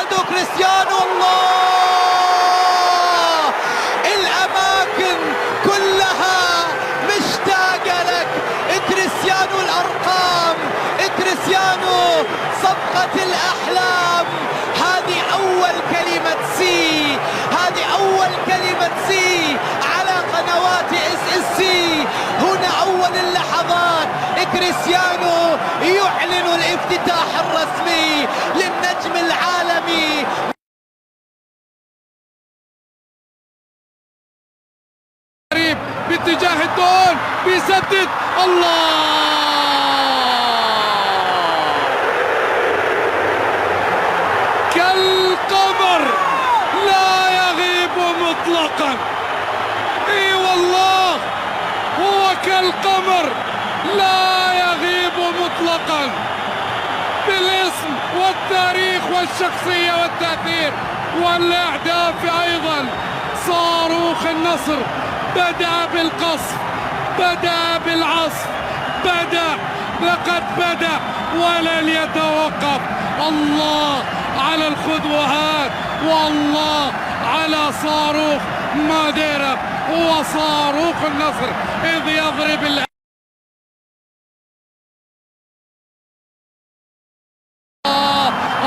رونالدو كريستيانو. الله، الأماكن كلها مشتاقة لك كريستيانو. الأرقام كريستيانو، صفقة الأحلام. هذه أول كلمة سي، هذه أول كلمة سي على قنوات SSC. هنا أول اللحظات، كريستيانو يعلن الافتتاح الرسمي للنجم العالمي. باتجاه الجول، بيسدد. الله، كالقمر لا يغيب مطلقا. اي والله، هو كالقمر لا يغيب مطلقا، بالاسم والتاريخ والشخصية والتأثير والأهداف أيضا. صاروخ النصر بدأ بالقصف، بدأ بالعصف، لقد بدأ ولن يتوقف. الله على الخطوات، والله على صاروخ ماديرا. هو صاروخ النصر إذ يضرب الله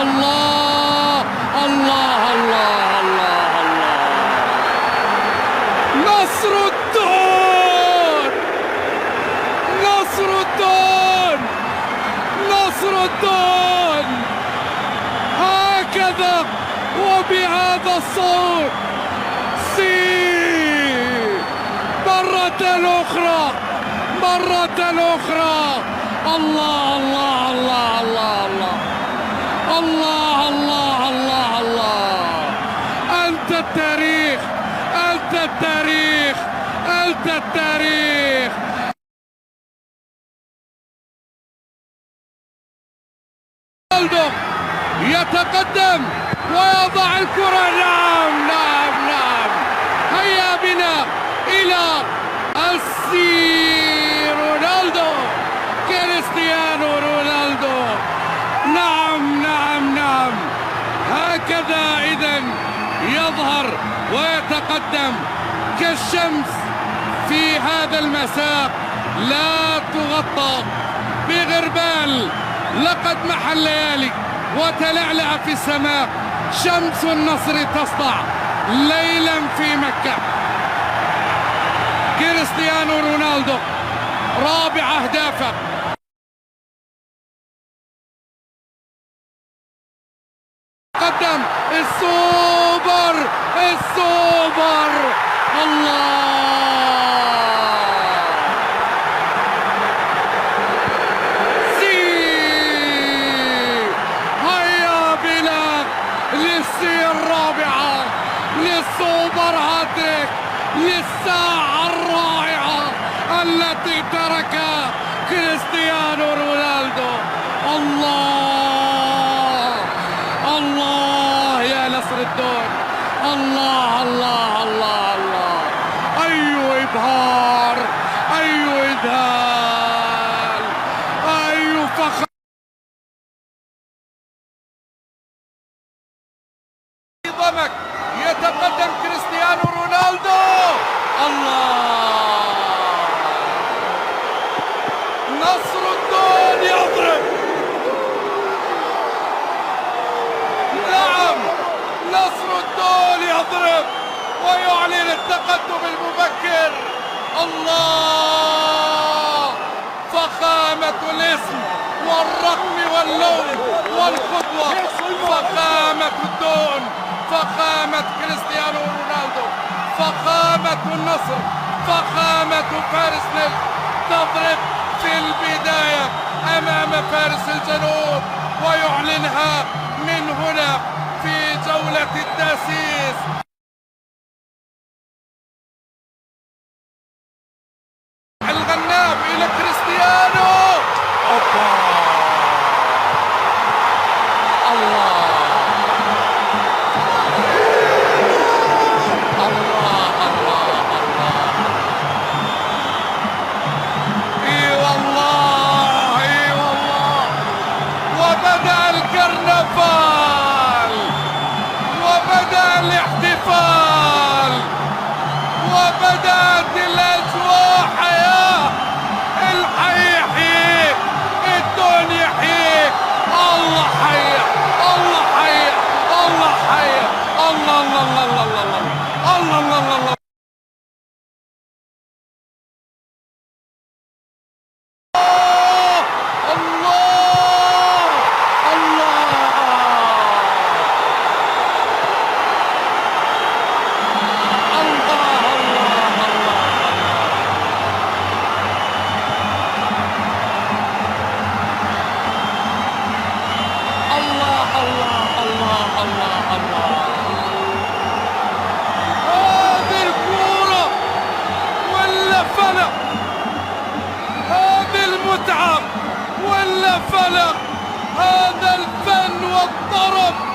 الله الله الله الله. نصر الدون، نصر الدون، نصر الدون. هكذا وبهذا الصوت سي مرة أخرى، مرة أخرى. الله الله الله الله الله الله الله الله الله. أنت التاريخ، أنت التاريخ، أنت التاريخ. رونالدو يتقدم ويضع الكرة. نعم نعم نعم. هيا بنا إلى السي رونالدو، كريستيانو رونالدو. نعم نعم نعم. هكذا إذن يظهر ويتقدم كالشمس في هذا المساء، لا تغطى بغربال. لقد محى الليالي وتلعلع في السماء، شمس النصر تسطع ليلا في مكة. كريستيانو رونالدو رابع أهدافه. قدم السوبر، السوبر. الله، للسي الرابعة، للسوبر هاتريك، للساعة الرائعة التي تركها كريستيانو رونالدو. الله الله يا نصر الدون. الله الله الله الله. أي إبهار، أي إذهال، أي فخر. يتقدم كريستيانو رونالدو. الله، نصر الدون يضرب. نعم، نصر الدون يضرب ويعلن التقدم المبكر. الله، فخامة الاسم والرقم واللون والخطوة، فخامة الدون، فخامة كريستيانو رونالدو، فخامة النصر، فخامة فارس نجم تضرب في البداية أمام فارس الجنوب ويعلنها من هنا في جولة التأسيس. الغنام إلى كريستيانو. فلق، هذه المتعة ولا فلق، هذا الفن والطرب